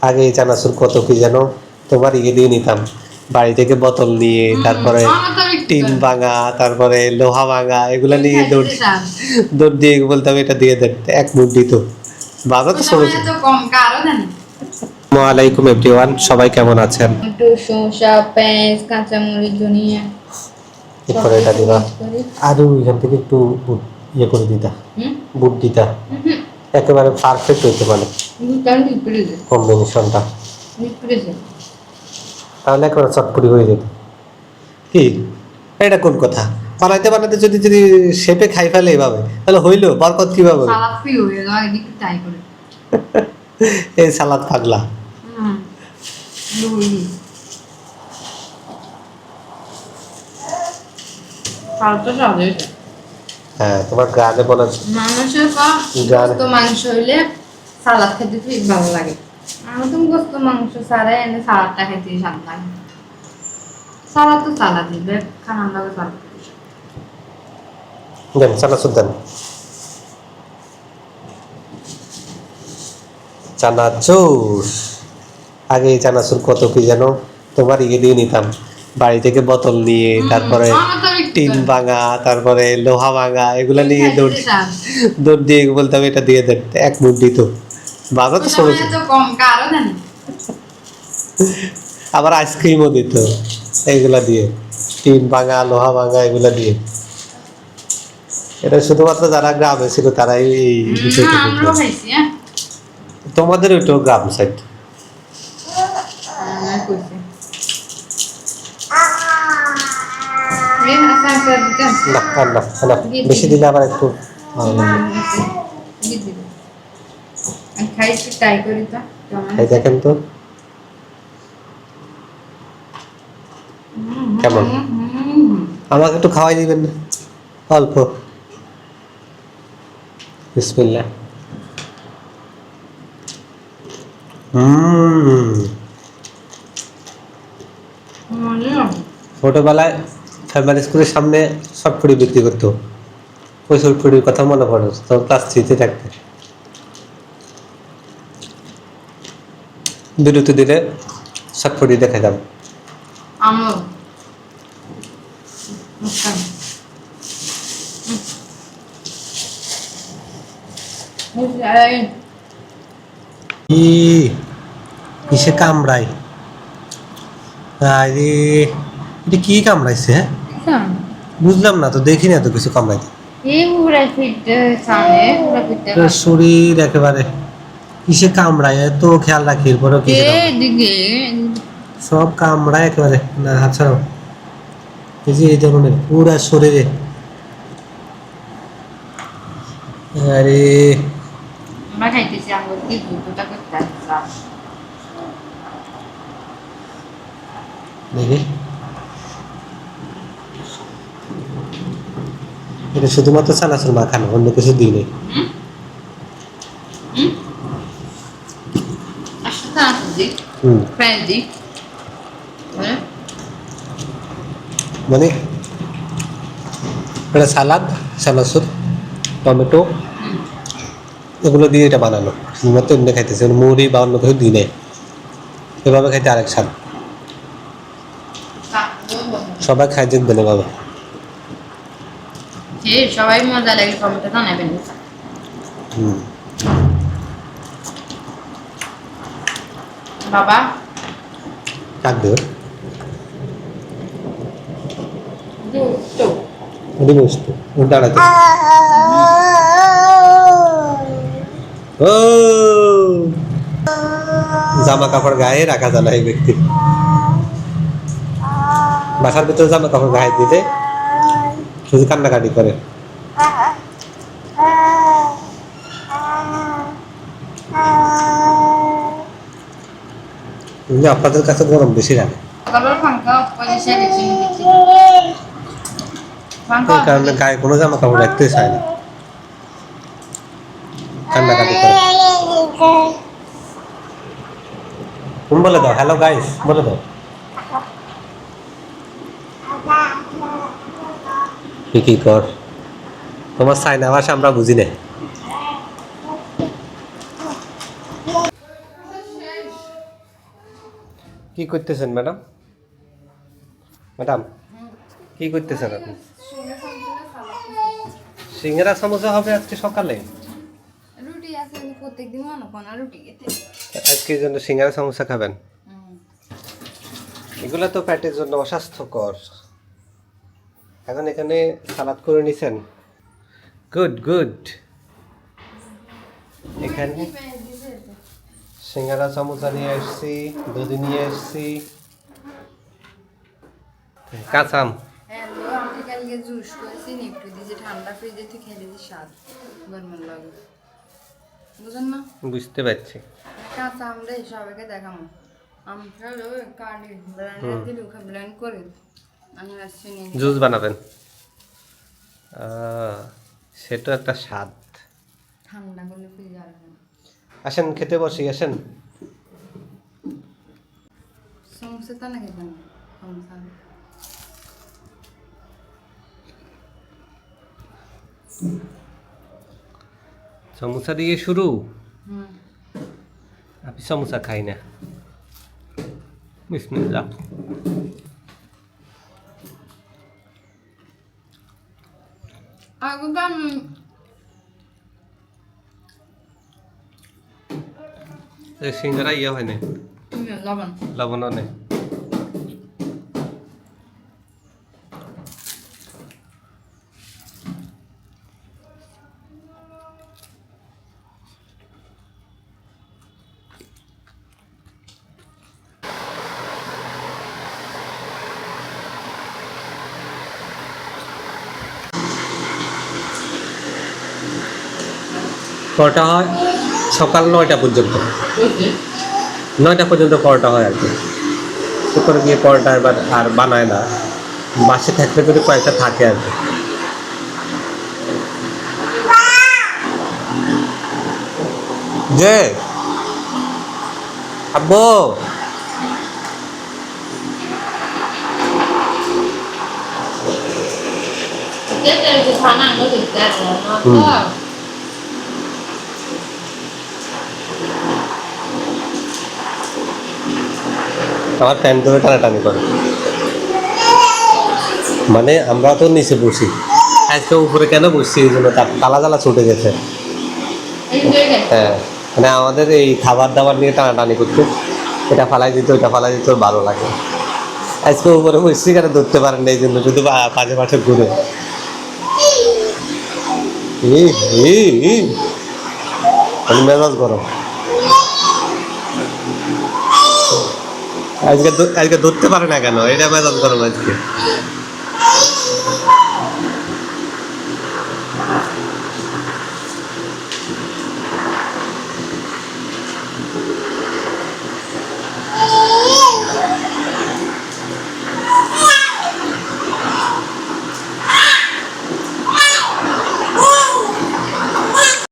আগে এই চানাচুর কত কি যেন তোমার ইয়ে দিয়ে নিতাম বাড়ি থেকে, বোতল নিয়ে, তারপরে টিন ভাঙা, তারপরে লোহা ভাঙা, এগুলা নিয়ে দৌড় দৌড় দিয়ে বলতাম এটা দিয়ে দেন, এক মুঠ দিত। বাবা তো ছোট ছিল। ওয়ালাইকুম এভরিওয়ান, সবাই কেমন আছেন? একটু শসা, পেঁয়াজ, কাঁচামরিচ, ধনিয়া এরপরে এটা দিবা, আর ওইখান থেকে একটু বুট ইয়ে করে দিতা, বুট দিতা, একেবারে পারফেক্ট হইতে পারে কম্বিনেশনটা, তাহলে একেবারে চটপটি হয়ে যেত। কি এটা কোন কথা? বানাইতে বানাইতে যদি যদি শেপে খাই ফেলে এভাবে, তাহলে হইলো বরকত কিভাবে? এই সালাদ পাগলা। হ্যাঁ, তোমার গানে বলা মানুষের গোস্ত মাংস হইলে সালাদ খেতে খুব ভালো লাগে। আমার তো গোস্ত মাংস ছাড়াই এনে সালাদটা খেতে স্বাদ লাগে। সালাদ তো সালাদ দিবে, খানার লাগে সালাদ দেন, চানাচুর দেন, চানাচুর। আগে এই চানাচুর কত কি যেন তোমার ইয়ে দিয়ে নিতাম বাড়ি থেকে, বোতল নিয়ে, তারপরে টিন ভাঙা, তারপরে লোহা ভাঙা, এগুলা নিয়ে দৌড় দৌড় দিয়ে বলতাম এটা দিয়ে দেন, এক মুঠ দিত। বাবা তো ছোট ছিল। আবার আইসক্রিমও দিত এইগুলা দিয়ে, টিন ভাঙা, লোহা ভাঙা, এগুলা দিয়ে। এটা শুধুমাত্র যারা গ্রামে ছিল তারাই এই বিষয়টা বুঝতো। তোমাদের ওইটাও গ্রাম সাইড। বেশি দিলে আবার একটু দেখেন তো কেমন। আমাকে একটু খাওয়াই দিবেন না অল্প? বিসমিল্লাহ। ছোটবেলায় প্রাইমারি স্কুলের সামনে শর্টফুটি বিক্রি করতো, ওই শর্টফুটির কথা মনে পড়ে, তখন ক্লাস 3-তে থাকতে। বিরতি দিলে শর্টফুটি দেখা যাবে। কিসে কামড়াই? আরে এটা কি কামড়াইছে? হ্যাঁ বুঝলাম না তো, দেখি না তো কিছু কামড়াইতে। শরীর একেবারে কিসে কামড়ায় তো খেয়াল রাখি, এরপরেও কি সব কামড়ায় একেবারে না। আচ্ছা, এই যে এই ধরনের পুরা শরীরে। আরে দেখি, এটা শুধুমাত্র চানাচুর মাখানো, অন্য কিছু দিই নেই। মানে এটা সালাদ, চানাচুর, টমেটো, এগুলো দিয়ে এটা বানানো। শুধুমাত্র এমনি খাইতেছে, মুড়ি বা অন্য কিছু দিই নেই। এভাবে খাইতে আরেক স্বাদ। সবাই খাই দেখবেন এভাবে। সবাই মজা লাগে, টমেটো নেবেন বাবা কাটবে দাঁড়াতে। ও জামা কাপড় গায়ে রাখা যায় না এই ব্যক্তি। বাসার ভিতরে জামা কাপড় গায়ে দিলে শুধু কান্নাকাটি করে। আপনাদের কাছে গরম বেশি লাগে, এই কারণে গায়ে কোনো জামা কাপড় রাখতে চায় না, কান্নাকাটি করে। তুমি বলে দাও হ্যালো গাইস, বলে দাও। কি কর, তোমার সাইনা ভাষা আমরা বুঝি না। কি করতেছেন ম্যাডাম? ম্যাডাম কি করতেছেন আপনি? সিঙ্গারা সমোসা হবে আজকে সকালে? রুটি আছে, আমি প্রত্যেকদিন মনে কোনা রুটি খেতে। আজকে জন্য সিঙ্গারা সমোসা খাবেন? এগুলা তো পেটের জন্য অস্বাস্থ্যকর। এখন এখানে সালাদ করে নিছেন, গুড গুড। এখানে সিঙ্গারা সমোসা নিয়ে আসছি, দুধ নিয়ে আসছি, কাঁচাম। হ্যালো, আমি কালকে জুস করেছি একটু দিয়ে ঠান্ডা ফ্রিজে থেকে খেয়ে দিয়েছি, স্বাদ গরমের লাগে, বুঝেন না? বুঝতে পারছি। কাঁচা আমরা সবাইকে দেখাবো, আমরা কাটি ব্লেন্ডার দিলে ওখানে ব্লেন্ড করে আমি আসছি নিয়ে জুস বানাবেন? সেটা একটা স্বাদ। ঠান্ডা করলে ফ্রিজে আর আসেন খেতে বসি, আসেন। সমস্যা তো না খেতে না সমস্যা। সমোসা দিয়ে শুরু। হুম, আমি সমোসা খাই না। বিসমিল্লাহ। আগে গান সিঙ্গারা ইয়ে হয় না, লবণ লবণও নেই। পরোটা হয় সকাল 9টা পর্যন্ত, 9টা পর্যন্ত পরোটা হয় আর কি। করে গিয়ে পরোটা এবার আর বানায় না, বাসে থাকলে করে কয়েকটা থাকে আর কি। যে আব্বু আমার প্যান্ট ধরে টানাটানি করে, মানে আমরা তো নিচে বসি, আজকে উপরে কেন বসছি এই জন্য তার তালা জ্বালা ছুটে গেছে। হ্যাঁ, মানে আমাদের এই খাবার দাবার নিয়ে টানাটানি করতে, এটা ফালাই দিত ওইটা ফালাই দিত, ভালো লাগে। আজকে উপরে বসছি কেন ধরতে পারেন না, এই জন্য শুধু পাশে পাশে ঘুরে। মেজাজ গরম আজকে, আজকে ধরতে পারে না কেন, এটা মেজাজ গরম আজকে।